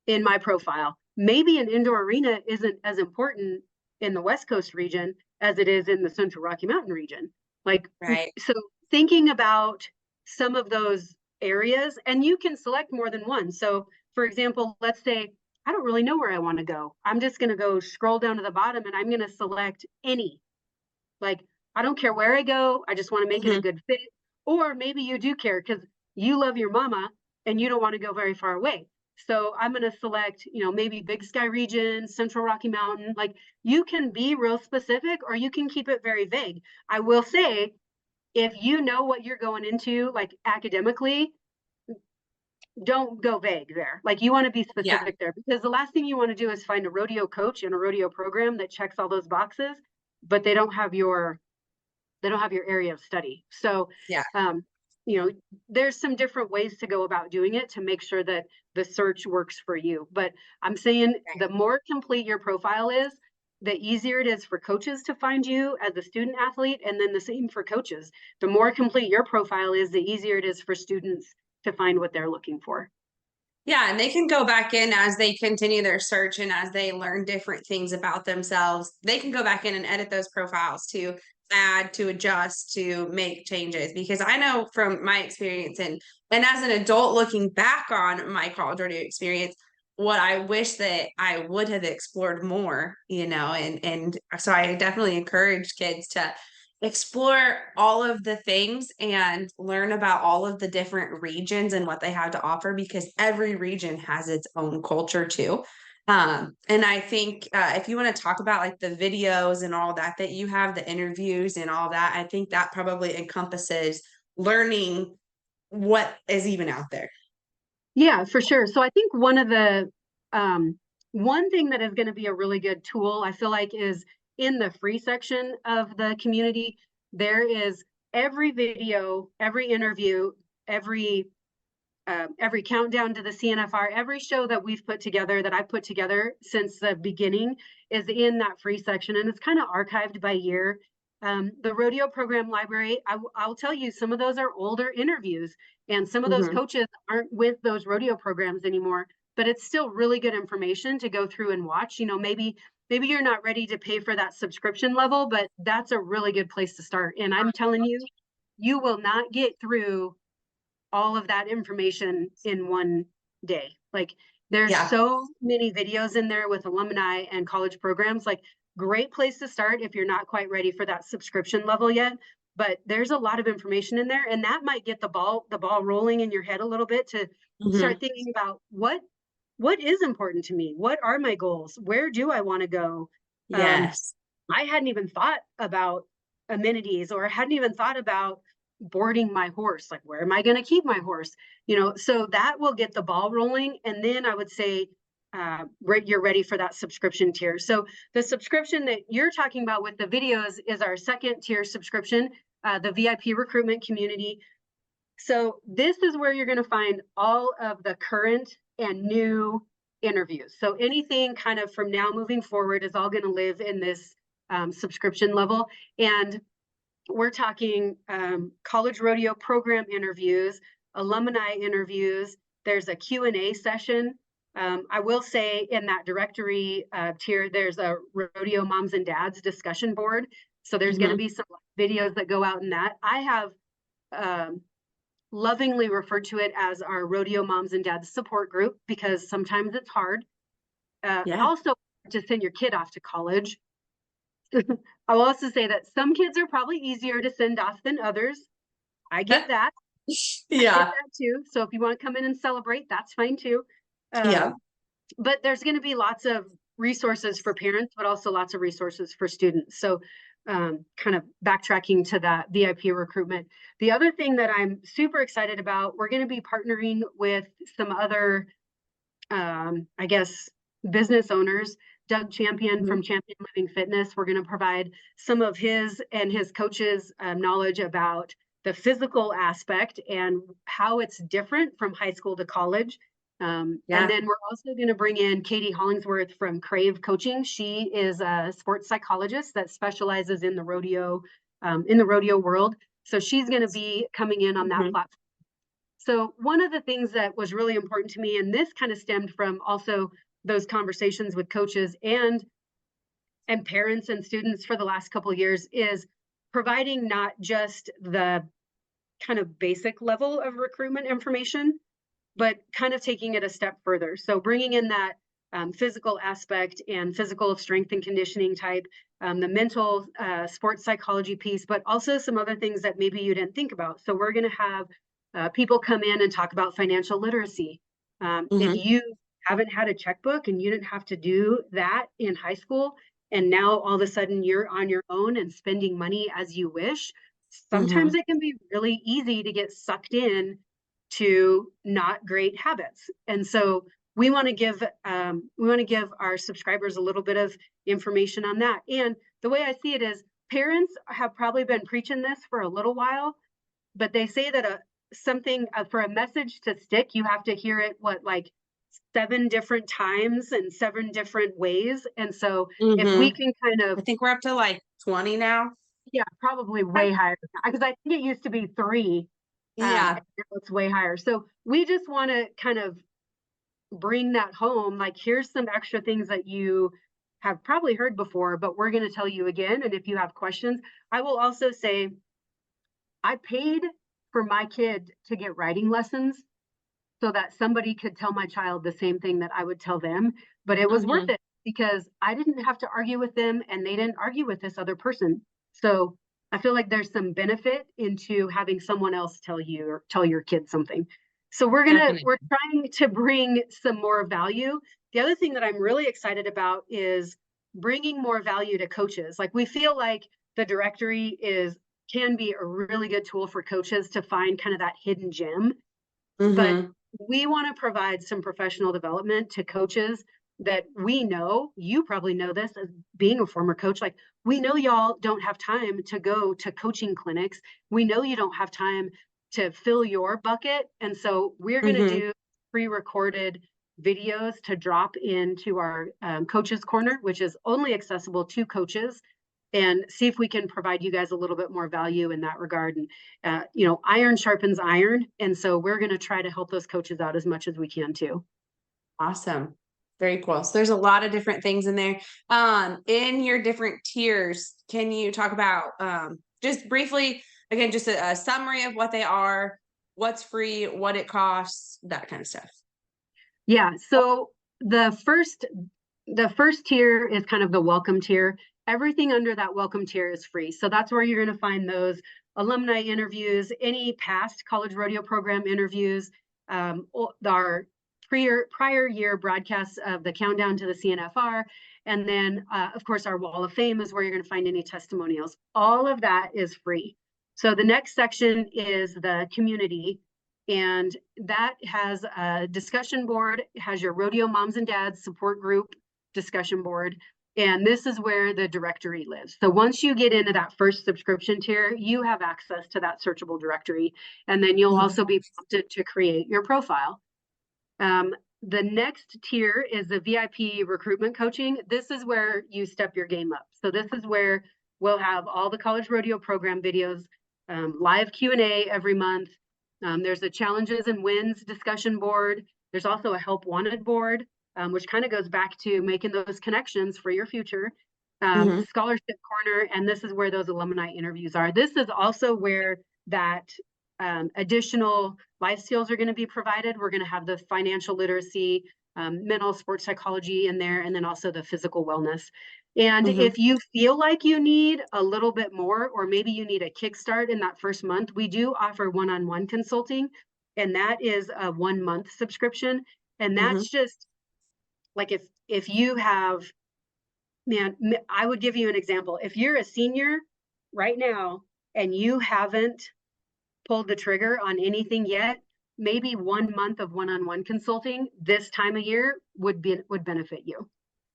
in my profile. Maybe an indoor arena isn't as important in the West Coast region as it is in the Central Rocky Mountain region. Like, Right. so thinking about some of those areas, and you can select more than one. So, for example, let's say I don't really know where I want to go. I'm just going to go scroll down to the bottom and I'm going to select any. Like, I don't care where I go. I just want to make it a Mhm. good fit. Or maybe you do care because you love your mama and you don't want to go very far away. So I'm going to select, maybe Big Sky region, Central Rocky Mountain. Like, you can be real specific or you can keep it very vague. I will say, if you know what you're going into, like academically, don't go vague there. Like, you want to be Yeah. specific there, because the last thing you want to do is find a rodeo coach and a rodeo program that checks all those boxes, but they don't have your area of study. So, Yeah. um, there's some different ways to go about doing it to make sure that the search works for you. But I'm saying the more complete your profile is, the easier it is for coaches to find you as a student athlete. And then the same for coaches. The more complete your profile is, the easier it is for students to find what they're looking for. Yeah, and they can go back in as they continue their search and as they learn different things about themselves. They can go back in and edit those profiles to add, to adjust, to make changes. Because I know from my experience and as an adult looking back on my college rodeo experience, what I wish that I would have explored more, and so I definitely encourage kids to explore all of the things and learn about all of the different regions and what they have to offer because every region has its own culture too. And I think if you want to talk about like the videos and all that you have, the interviews and all that, I think that probably encompasses learning what is even out there. Yeah, for sure. So I think um, one thing that is going to be a really good tool, I feel like, is in the free section of the community. There is every video, every interview, every every countdown to the CNFR, every show that we've put together, that I've put together since the beginning, is in that free section, and it's kind of archived by year. The rodeo program library, I'll tell you, some of those are older interviews, and some of those Hmm. coaches aren't with those rodeo programs anymore, but it's still really good information to go through and watch. Maybe maybe you're not ready to pay for that subscription level, but that's a really good place to start. And I'm telling you, you will not get through all of that information in one day. Like there's so many videos in there with alumni and college programs, like great place to start if you're not quite ready for that subscription level yet. But there's a lot of information in there, and that might get the ball rolling in your head a little bit to start thinking about what is important to me? What are my goals? Where do I want to go? Yes. I hadn't even thought about amenities, or hadn't even thought about boarding my horse. Like, where am I going to keep my horse? So that will get the ball rolling. And then I would say you're ready for that subscription tier. So the subscription that you're talking about with the videos is our second tier subscription, the VIP recruitment community. So this is where you're going to find all of the current and new interviews. So anything kind of from now moving forward is all going to live in this subscription level. And we're talking college rodeo program interviews, alumni interviews. There's a Q&A session. I will say in that directory tier, there's a Rodeo Moms and Dads discussion board. So there's going to be some videos that go out in that. I have lovingly referred to it as our Rodeo Moms and Dads support group, because sometimes it's hard. Also, to send your kid off to college. I'll also say that some kids are probably easier to send off than others. I get that. I get that too. So if you want to come in and celebrate, that's fine too. But there's going to be lots of resources for parents, but also lots of resources for students. So kind of backtracking to that VIP recruitment. The other thing that I'm super excited about, we're going to be partnering with some other, I guess, business owners. Doug Champion from Champion Living Fitness. We're going to provide some of his and his coaches' knowledge about the physical aspect and how it's different from high school to college. And then we're also going to bring in Katie Hollingsworth from Crave Coaching. She is a sports psychologist that specializes in the rodeo world. So she's going to be coming in on that platform. So one of the things that was really important to me, and this kind of stemmed from also those conversations with coaches and parents and students for the last couple of years, is providing not just the kind of basic level of recruitment information, but kind of taking it a step further. So bringing in that physical aspect and physical strength and conditioning type, the mental sports psychology piece, but also some other things that maybe you didn't think about. So we're going to have people come in and talk about financial literacy. If you haven't had a checkbook and you didn't have to do that in high school, and now all of a sudden you're on your own and spending money as you wish, sometimes it can be really easy to get sucked in to not great habits. And so we want to give our subscribers a little bit of information on that. And the way I see it is, parents have probably been preaching this for a little while, but they say that for a message to stick, you have to hear it like 7 different times and 7 different ways. And so if we can kind of, I think we're up to like 20 now. Yeah, probably way higher, because I think it used to be 3. It's way higher. So we just want to kind of bring that home. Like, here's some extra things that you have probably heard before, but we're going to tell you again. And if you have questions, I will also say, I paid for my kid to get writing lessons so that somebody could tell my child the same thing that I would tell them. But it was worth it, because I didn't have to argue with them and they didn't argue with this other person. So I feel like there's some benefit into having someone else tell your kid something. So we're trying to bring some more value. The other thing that I'm really excited about is bringing more value to coaches. Like, we feel like the directory can be a really good tool for coaches to find kind of that hidden gem. But we want to provide some professional development to coaches that we know. You probably know this as being a former coach. Like, we know y'all don't have time to go to coaching clinics. We know you don't have time to fill your bucket. And so we're going to do pre-recorded videos to drop into our Coaches Corner, which is only accessible to coaches, and see if we can provide you guys a little bit more value in that regard. And, iron sharpens iron. And so we're going to try to help those coaches out as much as we can too. Awesome. Very cool. So there's a lot of different things in there. In your different tiers, can you talk about just briefly, again, just a summary of what they are, what's free, what it costs, that kind of stuff. Yeah, so the first tier is kind of the welcome tier. Everything under that welcome tier is free. So that's where you're going to find those alumni interviews, any past college rodeo program interviews, our prior year broadcasts of the countdown to the CNFR. And then, of course, our wall of fame is where you're going to find any testimonials. All of that is free. So the next section is the community. And that has a discussion board, has your rodeo moms and dads support group discussion board. And this is where the directory lives. So once you get into that first subscription tier, you have access to that searchable directory. And then you'll also be prompted to create your profile. The next tier is the VIP recruitment coaching. This is where you step your game up. So this is where we'll have all the college rodeo program videos, live Q&A every month. There's a challenges and wins discussion board. There's also a help wanted board, which kind of goes back to making those connections for your future. Scholarship corner, and this is where those alumni interviews are. This is also where that additional life skills are going to be provided. We're going to have the financial literacy, mental sports psychology in there, and then also the physical wellness. And if you feel like you need a little bit more, or maybe you need a kickstart in that first month, we do offer one-on-one consulting, and that is a 1 month subscription. And that's just like, if you have, man, I would give you an example. If you're a senior right now and you haven't pulled the trigger on anything yet, maybe 1 month of one-on-one consulting this time of year would benefit you.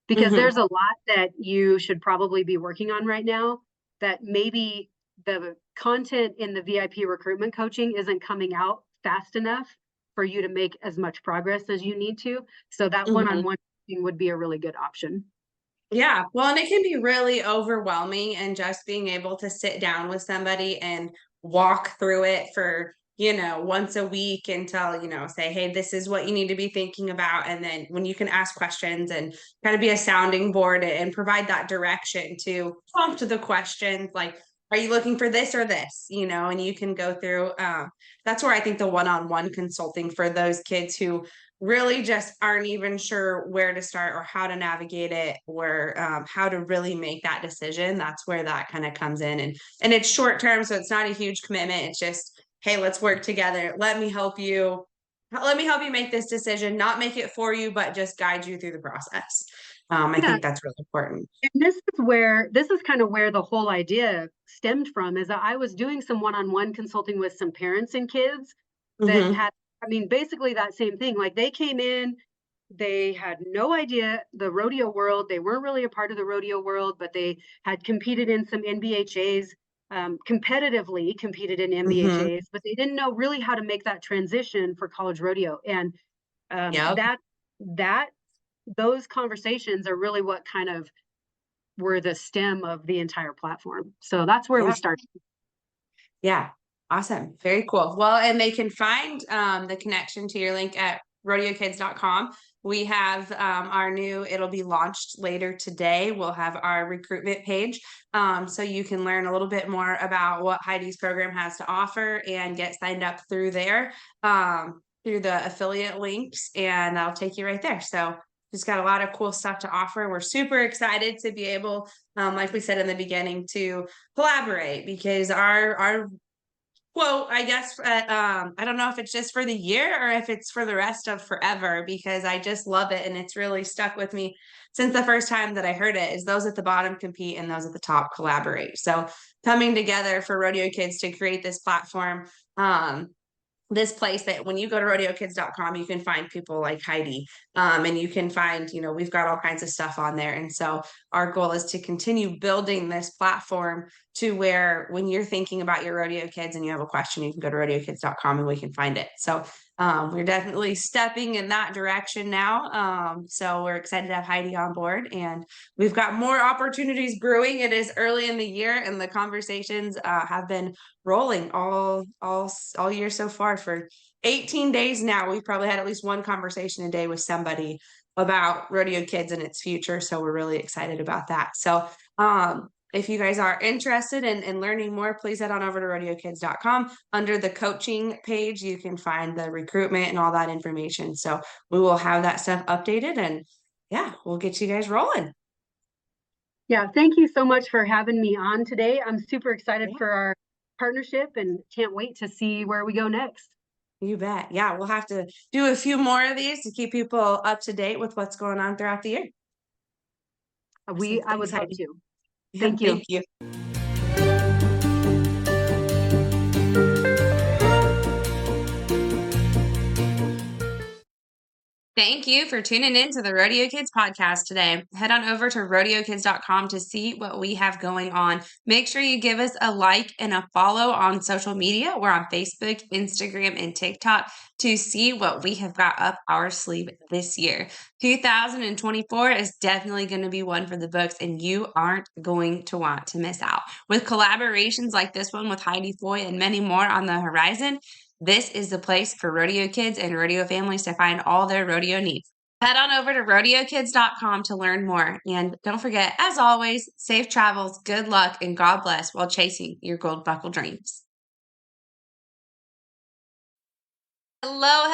Because there's a lot that you should probably be working on right now that maybe the content in the VIP recruitment coaching isn't coming out fast enough for you to make as much progress as you need to. So that one-on-one coaching would be a really good option. Yeah, well, and it can be really overwhelming, and just being able to sit down with somebody and walk through it for, once a week until, say, hey, this is what you need to be thinking about. And then when you can ask questions and kind of be a sounding board and provide that direction to prompt the questions, like, are you looking for this or this, and you can go through, that's where I think the one-on-one consulting for those kids who really just aren't even sure where to start or how to navigate it, or how to really make that decision. That's where that kind of comes in, and it's short term, so it's not a huge commitment. It's just, hey, let's work together. Let me help you make this decision, not make it for you, but just guide you through the process. I think that's really important. And this is kind of where the whole idea stemmed from, is that I was doing some one-on-one consulting with some parents and kids that had, basically that same thing. Like, they came in, they had no idea the rodeo world. They weren't really a part of the rodeo world, but they had competed in some NBHAs, competitively competed in NBHAs, but they didn't know really how to make that transition for college rodeo. And those conversations are really what kind of were the stem of the entire platform. So that's where we started. Yeah. Awesome. Very cool. Well, and they can find the connection to your link at RodeoKids.com. We have it'll be launched later today. We'll have our recruitment page. So you can learn a little bit more about what Heidi's program has to offer and get signed up through there, through the affiliate links, and that'll take you right there. So just got a lot of cool stuff to offer. We're super excited to be able, like we said in the beginning, to collaborate, because our quote, I guess, I don't know if it's just for the year or if it's for the rest of forever, because I just love it. And it's really stuck with me since the first time that I heard it, is those at the bottom compete and those at the top collaborate. So coming together for Rodeo Kids to create this platform, this place that when you go to RodeoKids.com, you can find people like Heidi, and you can find, we've got all kinds of stuff on there. And so our goal is to continue building this platform to where when you're thinking about your rodeo kids and you have a question, you can go to RodeoKids.com and we can find it. So we're definitely stepping in that direction now. So we're excited to have Heidi on board, and we've got more opportunities brewing. It is early in the year, and the conversations have been rolling all year so far. For 18 days now, we've probably had at least one conversation a day with somebody about Rodeo Kids and its future. So we're really excited about that. So if you guys are interested in learning more, please head on over to RodeoKids.com. Under the coaching page, you can find the recruitment and all that information. So we will have that stuff updated, and yeah, we'll get you guys rolling. Yeah, thank you so much for having me on today. I'm super excited Yeah. for our partnership and can't wait to see where we go next. You bet. Yeah, we'll have to do a few more of these to keep people up to date with what's going on throughout the year. Awesome. I Thanks, would love Heidi. to. Yeah, Thank you. thank you. Thank you for tuning in to the Rodeo Kids podcast today. Head on over to RodeoKids.com to see what we have going on. Make sure you give us a like and a follow on social media. We're on Facebook, Instagram, and TikTok to see what we have got up our sleeve this year. 2024 is definitely going to be one for the books, and you aren't going to want to miss out. With collaborations like this one with Heidi Foy and many more on the horizon, this is the place for rodeo kids and rodeo families to find all their rodeo needs. Head on over to RodeoKids.com to learn more. And don't forget, as always, safe travels, good luck, and God bless while chasing your gold buckle dreams. Hello.